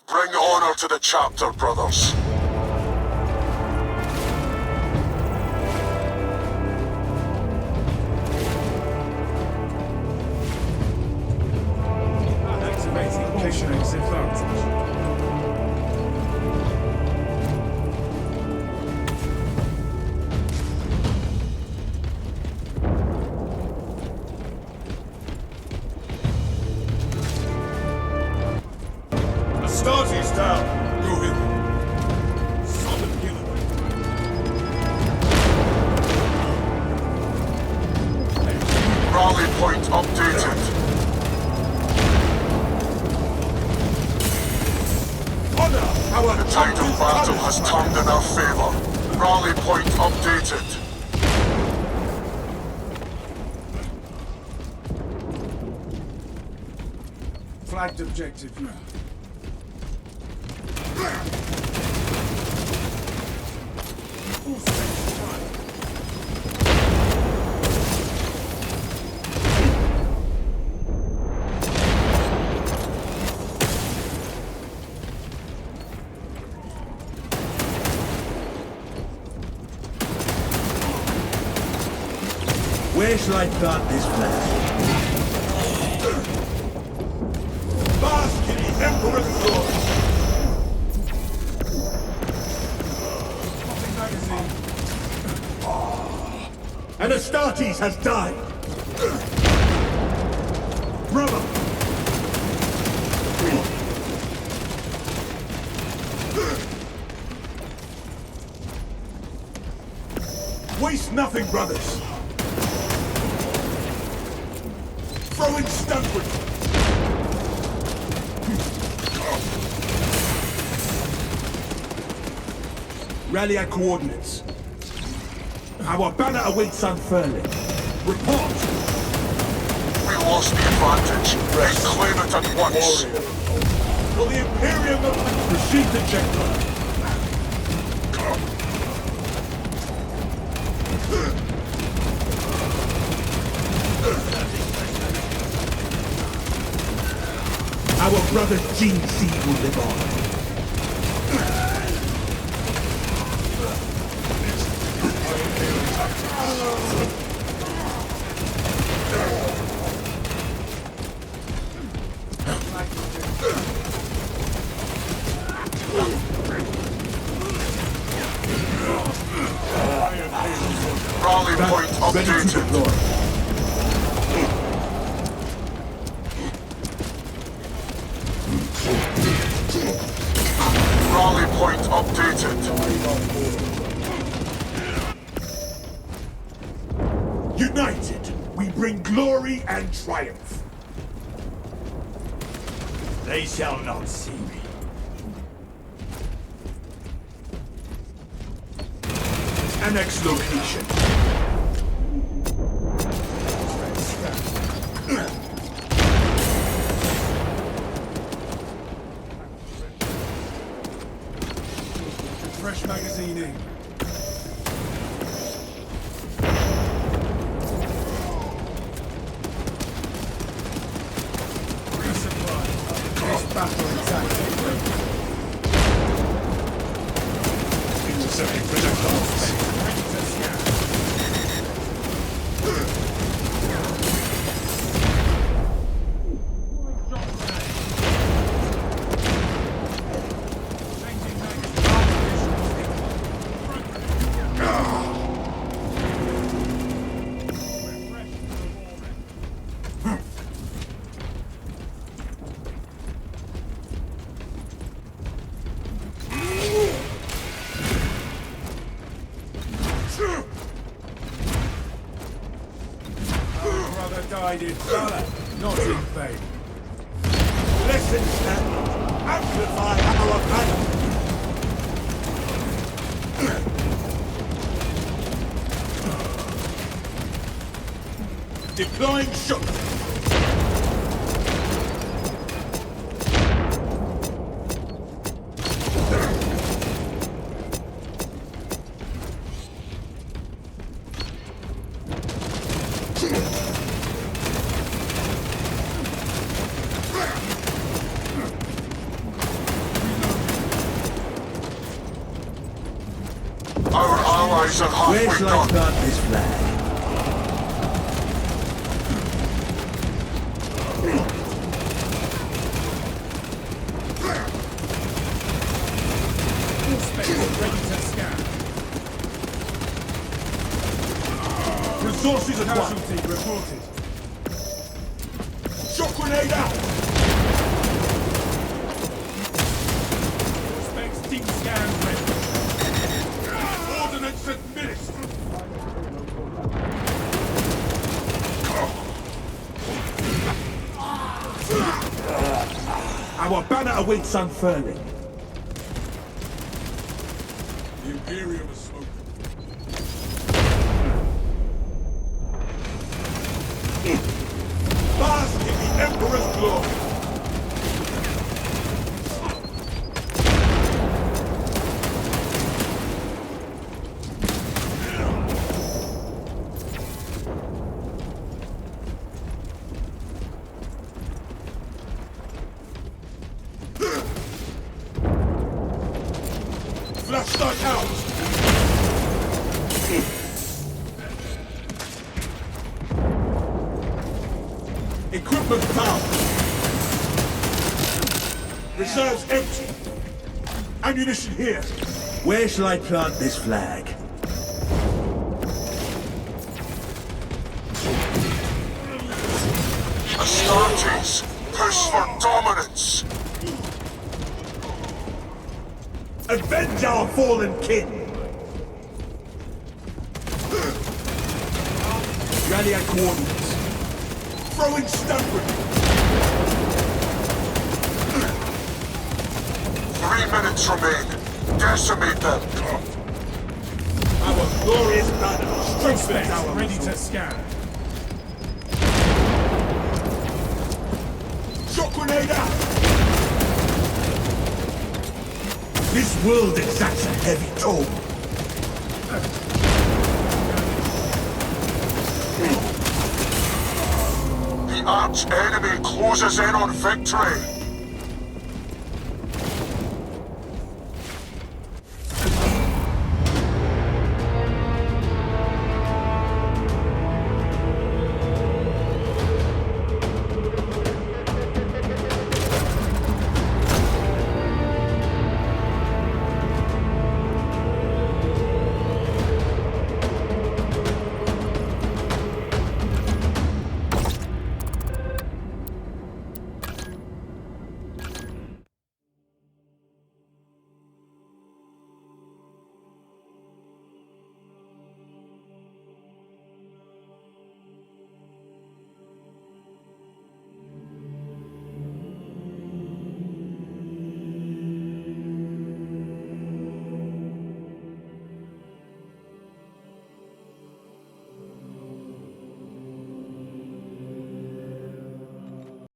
Bring honor to the chapter, brothers. Activating Mission advantage. Astartes down! Go in! Summon healer. Rally point updated. Honor! The tide of battle has turned in our favor. Rally point updated. Flagged objective now. Where shall I plant this flag? Bask in the Emperor's glory! And Astartes has died! Brother! Waste nothing, brothers! Throw in stuntwood! Rally our coordinates. Our banner awaits unfurling. Report! We lost the advantage. Reclaim it at once. For the Imperium of... Proceed to checkpoint. Our brother GC will live on. Rally point updated. Rally point updated. United, we bring glory and triumph. They shall not see me. Annex location. Fresh magazine in. Resupply. This battle exactly. Intercepting projectiles. Brother died in valor, not in vain. Listen, stand. Amplify our banner. Deploying shock. Allies are halfway Where shall I done. plant this flag? All specs ready to scan. Resources acquired. Casualty reported. Shock grenade out. Specs deep scan ready. Ordnance administered. Our banner awaits unfurling. The Imperium is smoking. Bask in the Emperor's glory. Flashlight out! Equipment down! Reserves empty! Ammunition here! Where shall I plant this flag? Astartes, push for dominance. Avenge our fallen king! Rally at coordinates. Throwing stun grenade. 3 minutes remain. Decimate them. Our glorious banner strengthens Specs our ready to resolve. scan. Shock grenade out! This world exacts a heavy toll. The arch enemy closes in on victory.